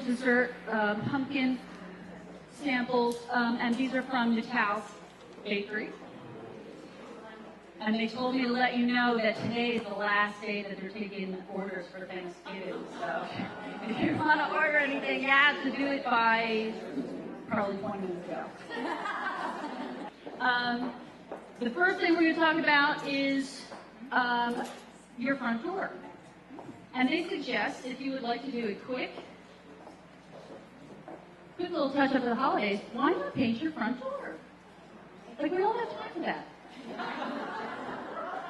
dessert pumpkin samples, and these are from Natal's Bakery. And they told me to let you know that today is the last day that they're taking orders for Thanksgiving. So if you want to order anything, you have to do it by probably 20 minutes ago. The first thing we're going to talk about is your front door. And they suggest if you would like to do a quick little touch up for the holidays, why not paint your front door? Like, we don't have time for that.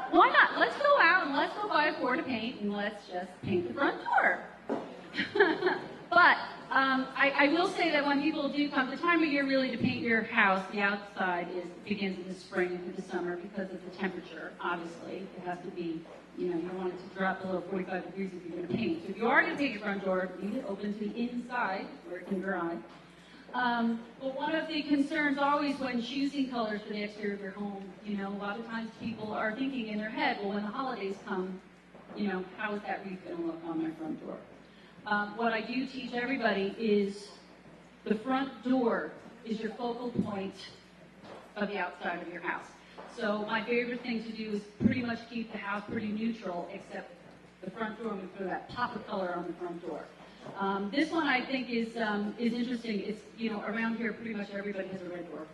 Why not? Let's go out and let's go buy a quart of paint and let's just paint the front door. But I will say that when people do come, the time of year really to paint your house, the outside begins in the spring and the summer because of the temperature, obviously. It has to be, you don't want it to drop below 45 degrees if you're going to paint. So if you are going to paint your front door, leave it open to the inside where it can dry. But one of the concerns always when choosing colors for the exterior of your home, a lot of times people are thinking in their head, well, when the holidays come, how is that wreath going to look on my front door? What I do teach everybody is the front door is your focal point of the outside of your house. So my favorite thing to do is pretty much keep the house pretty neutral, except the front door, we throw that pop of color on the front door. This one I think is interesting. It's, around here pretty much everybody has a red door.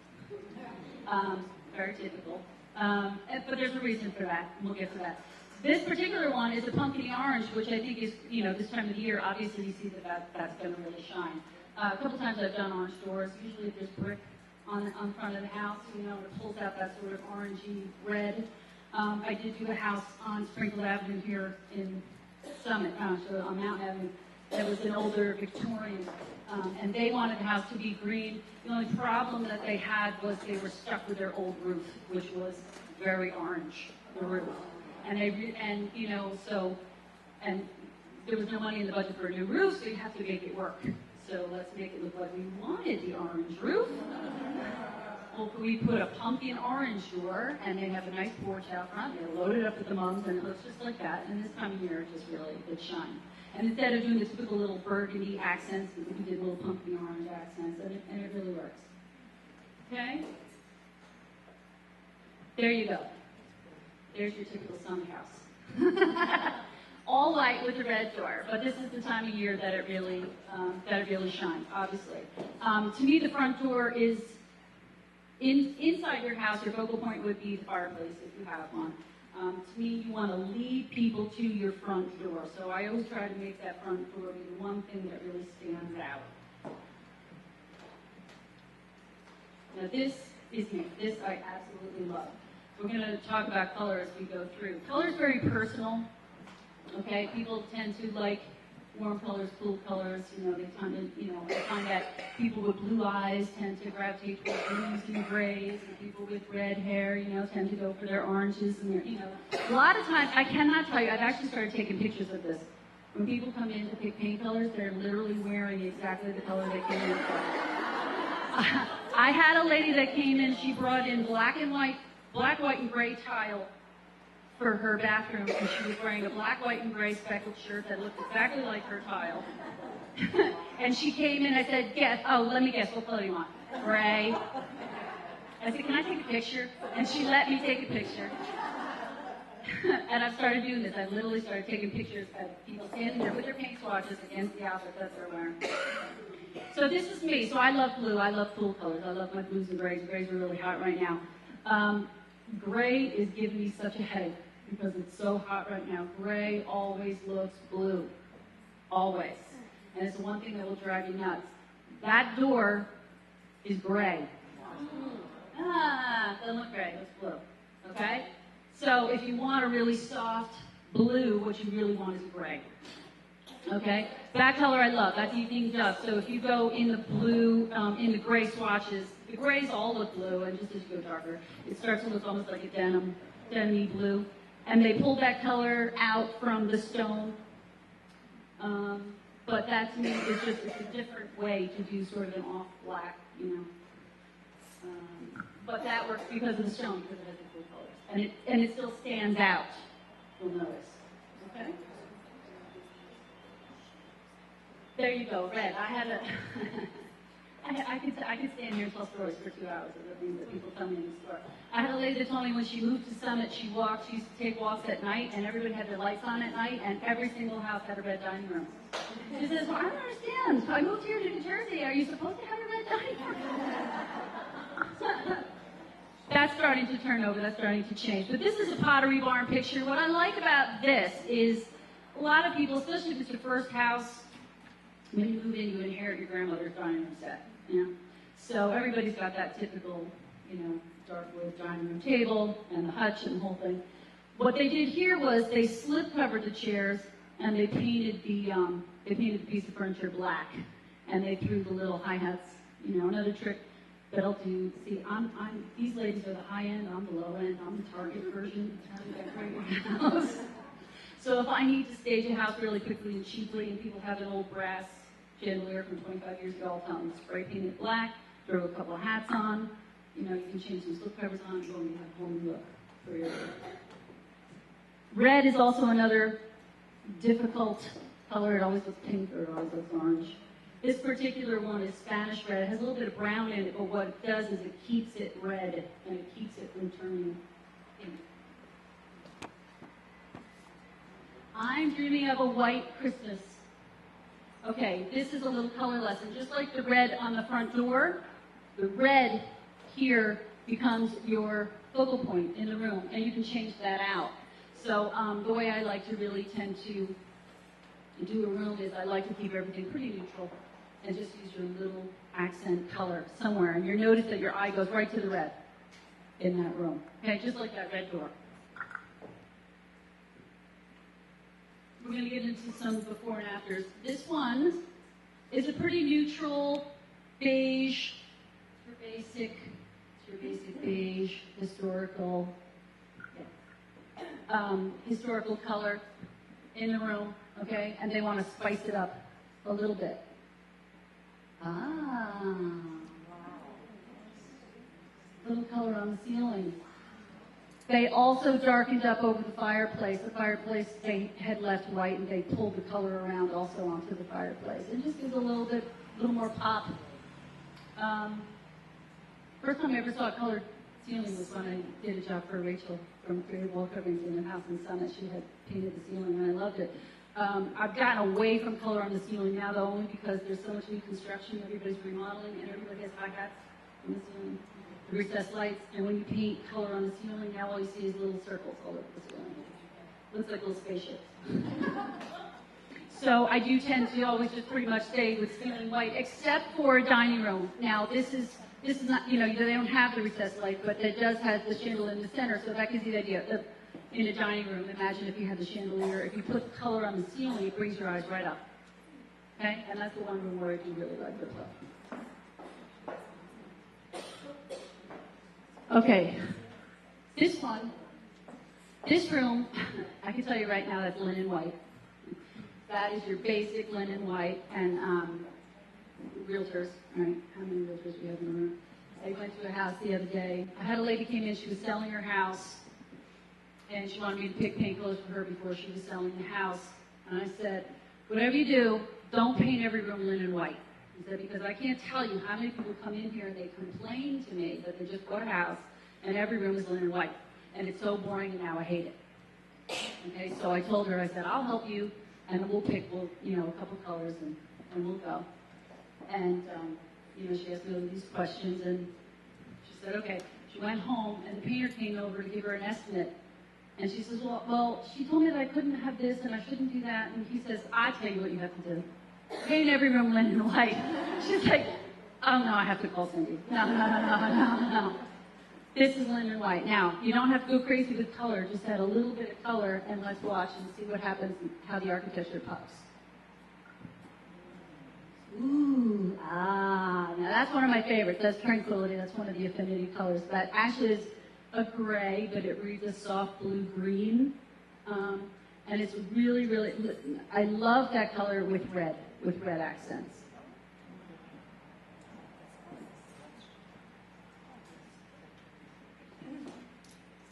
Very typical. But there's a reason for that, and we'll get to that. This particular one is a pumpkin orange, which I think is, this time of the year, obviously you see that's going to really shine. A couple times I've done orange doors. Usually there's brick on front of the house, and it pulls out that sort of orangey red. I did do a house on Springfield Avenue here in Summit, so on Mountain Avenue. That was an older Victorian, and they wanted the house to be green. The only problem that they had was they were stuck with their old roof, which was very orange, the roof. And there was no money in the budget for a new roof, so you have to make it work. So let's make it look like we wanted the orange roof. Well, we put a pumpkin orange door, and they have a nice porch out front. They're loaded up with the mums, and it looks just like that. And this time of year, it just really did shine. And instead of doing the typical little burgundy accents, we did little pumpkin orange accents, and it really works. Okay? There you go. There's your typical summer house. All white with a red door, but this is the time of year that it really shines, obviously. To me, the front door is, inside your house, your focal point would be the fireplace, if you have one. To me, you want to lead people to your front door. So I always try to make that front door be the one thing that really stands out. Now this is me. This I absolutely love. We're going to talk about color as we go through. Color is very personal. Okay, people tend to like warm colors, cool colors. They tend to, I find that people with blue eyes tend to gravitate towards blues and grays, and people with red hair, tend to go for their oranges and their, A lot of times, I cannot tell you, I've actually started taking pictures of this. When people come in to pick paint colors, they're literally wearing exactly the color they came in for. I had a lady that came in, she brought in black, white, and gray tile for her bathroom, and she was wearing a black, white, and gray speckled shirt that looked exactly like her tile. And she came in, I said, let me guess, what color do you want? Gray. I said, can I take a picture? And she let me take a picture. And I've started doing this. I literally started taking pictures of people standing there with their paint swatches against the outfit that they're wearing. So this is me. So I love blue. I love cool colors. I love my blues and grays. Grays are really hot right now. Gray is giving me such a headache because it's so hot right now. Gray always looks blue. Always. And it's the one thing that will drive you nuts. That door is gray. Doesn't look gray. It looks blue. Okay? So if you want a really soft blue, what you really want is gray. Okay? That color I love. That's evening dust. So if you go in the blue, in the gray swatches, the grays all look blue, and just as you go darker, it starts to look almost like a denim-y blue. And they pulled that color out from the stone. But that to me is just, it's a different way to do sort of an off black, but that works because of the stone, because it has the cool colors. And it still stands out, you'll notice. Okay? There you go, red. I had a, I could stand here and tell stories for 2 hours of the things that people tell me in the store. I had a lady that told me when she moved to Summit, she used to take walks at night, and everybody had their lights on at night, and every single house had a red dining room. She says, well, I don't understand. So I moved here to New Jersey. Are you supposed to have a red dining room? That's starting to turn over. That's starting to change. But this is a Pottery Barn picture. What I like about this is a lot of people, especially if it's your first house, when you move in, you inherit your grandmother's dining room set. You know? So everybody's got that typical, dark wood dining room table and the hutch and the whole thing. What they did here was they slip covered the chairs and they painted the piece of furniture black, and they threw the little hi-hats. Another trick that I'll do. See, these ladies are the high end, I'm the low end, I'm the Target version. So if I need to stage a house really quickly and cheaply, and people have an old brass chandelier from 25 years ago, I'll tell them to spray paint it black, throw a couple of hats on, you can change some slip covers on, and you have a whole new look for your red is also another difficult color. It always looks pink or it always looks orange. This particular one is Spanish red. It has a little bit of brown in it, but what it does is it keeps it red and it keeps it from turning pink. I'm dreaming of a white Christmas. Okay, this is a little color lesson. Just like the red on the front door, the red here becomes your focal point in the room, and you can change that out. So the way I like to really tend to do a room is I like to keep everything pretty neutral and just use your little accent color somewhere. And you'll notice that your eye goes right to the red in that room. Okay, just like that red door. We're going to get into some before and afters. This one is a pretty neutral beige. It's your basic beige, historical color in the room, okay? And they want to spice it up a little bit. Little color on the ceiling. They also darkened up over the fireplace. The fireplace, they had left white, and they pulled the color around also onto the fireplace. It just gives a little more pop. First time I ever saw a colored ceiling was when I did a job for Rachel from Creative Wall Coverings in a house in Summit. She had painted the ceiling, and I loved it. I've gotten away from color on the ceiling now, though, only because there's so much new construction. Everybody's remodeling, and everybody has high hats on the ceiling, the recessed lights. And when you paint color on the ceiling, now all you see is little circles all over the ceiling. Looks like little spaceships. So I do tend to always just pretty much stay with ceiling white, except for a dining room. Now, this is not, they don't have the recessed light, but it does have the chandelier in the center, so that gives you the idea. In a dining room, imagine if you had the chandelier, if you put the color on the ceiling, it brings your eyes right up. Okay? And that's the one room where I do really like this one. Okay. This room, I can tell you right now, that's linen white. That is your basic linen white, and realtors, right? How many realtors do we have in the room? I went to a house the other day. I had a lady came in, she was selling her house, and she wanted me to pick paint colors for her before she was selling the house. And I said, whatever you do, don't paint every room linen white. I said, because I can't tell you how many people come in here and they complain to me that they just bought a house and every room is linen white. And it's so boring and now I hate it. Okay, so I told her, I said, I'll help you and we'll pick, a couple colors and we'll go. And, she asked me all these questions and she said, okay. She went home and the painter came over to give her an estimate. And she says, well, she told me that I couldn't have this and I shouldn't do that. And he says, I tell you what you have to do. Paint every room linen white. She's like, oh no, I have to call Cindy. No. This is linen white. Now, you don't have to go crazy with color. Just add a little bit of color and let's watch and see what happens and how the architecture pops. Ooh, now that's one of my favorites. That's Tranquility. That's one of the affinity colors. That actually is a gray, but it reads a soft blue-green. And it's really, really, I love that color with red accents.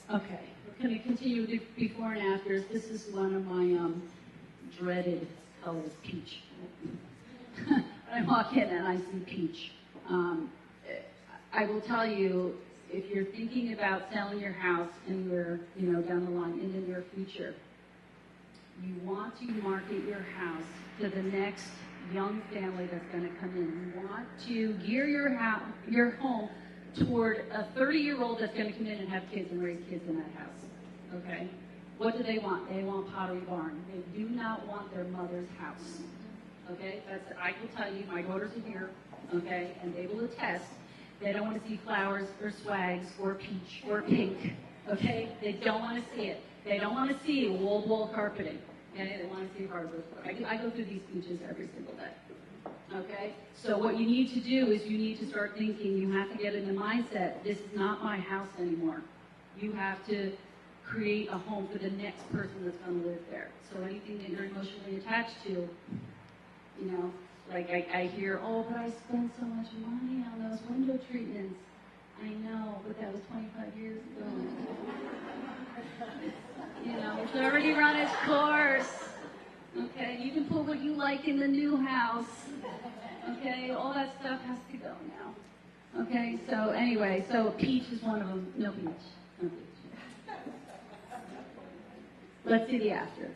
Okay, we're going to continue with before and afters. This is one of my dreaded colors, peach. when I walk in and I see peach. I will tell you, if you're thinking about selling your house anywhere, down the line in the near future, you want to market your house to the next young family that's going to come in. You want to gear your home toward a 30-year-old that's going to come in and have kids and raise kids in that house. Okay? What do they want? They want Pottery Barn. They do not want their mother's house. Okay? I will tell you, my daughters are here, okay, and they will attest. They don't want to see flowers or swags or peach or pink. Okay? They don't want to see it. They don't want to see wall-to-wall carpeting. Okay? They want to see hardwood. I go through these peaches every single day. Okay? So what you need to do is you need to start thinking, you have to get in the mindset, this is not my house anymore. You have to create a home for the next person that's going to live there. So anything that you're emotionally attached to, like I hear, oh, but I spent so much money on those window treatments. I know, but that was 25 years ago. It's already run its course. Okay, you can put what you like in the new house. Okay, all that stuff has to go now. Okay, so anyway, so peach is one of them. No peach. No peach. Let's see the after.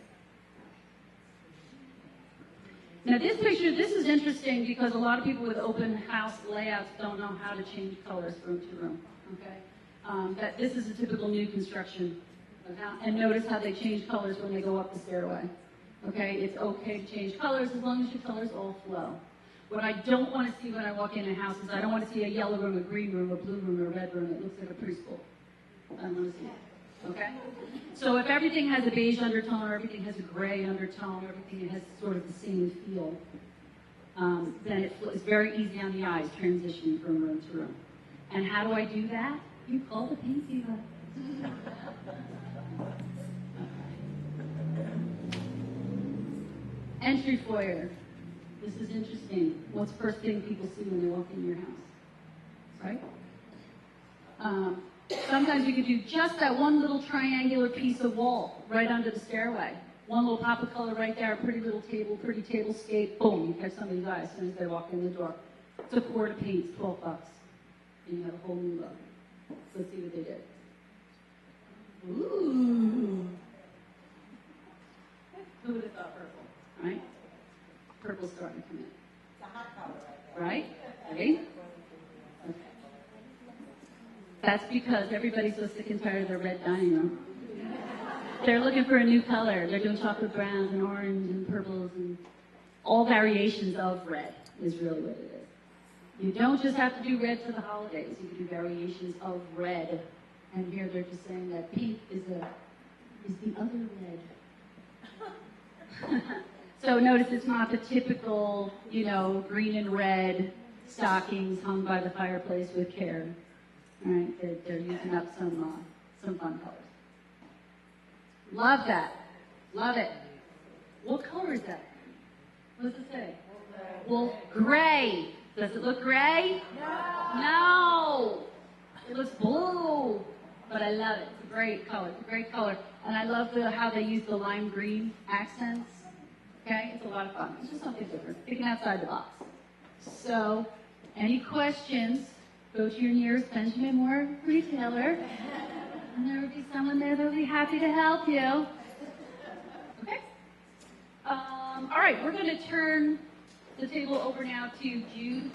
Now this picture, this is interesting because a lot of people with open house layouts don't know how to change colors room to room. Okay, that this is a typical new construction. And notice how they change colors when they go up the stairway. Okay, it's okay to change colors as long as your colors all flow. What I don't want to see when I walk in a house is I don't want to see a yellow room, a green room, a blue room, a red room that looks like a preschool. I don't want to see it. Okay? So if everything has a beige undertone or everything has a gray undertone, everything has sort of the same feel, then it's very easy on the eyes transitioning from room to room. And how do I do that? You call the paint diva. Entry foyer. This is interesting. What's the first thing people see when they walk in your house? Right? Sometimes you could do just that one little triangular piece of wall right under the stairway. One little pop of color right there, pretty little table, pretty tablescape. Boom, you catch somebody's eye as soon as they walk in the door. It's a quart of paint, it's $12. And you have a whole new look. Let's see what they did. Ooh. Who would have thought purple, right? Purple's starting to come in. It's a hot color right? Ready? Okay. That's because everybody's so sick and tired of their red dining room. They're looking for a new color. They're doing chocolate browns and orange and purples and all variations of red is really what it is. You don't just have to do red for the holidays. You can do variations of red. And here they're just saying that pink is the other red. So notice it's not the typical, green and red stockings hung by the fireplace with care. All right, they're using up some fun colors. Love that. Love it. What color is that? What does it say? Well, gray. Does it look gray? No. It looks blue. But I love it. It's a great color. It's a great color. And I love how they use the lime green accents. Okay? It's a lot of fun. It's just something different. Thinking outside the box. So, any questions? Go to your nearest Benjamin Moore retailer. And there will be someone there that will be happy to help you. Okay? All right, we're going to turn the table over now to Jude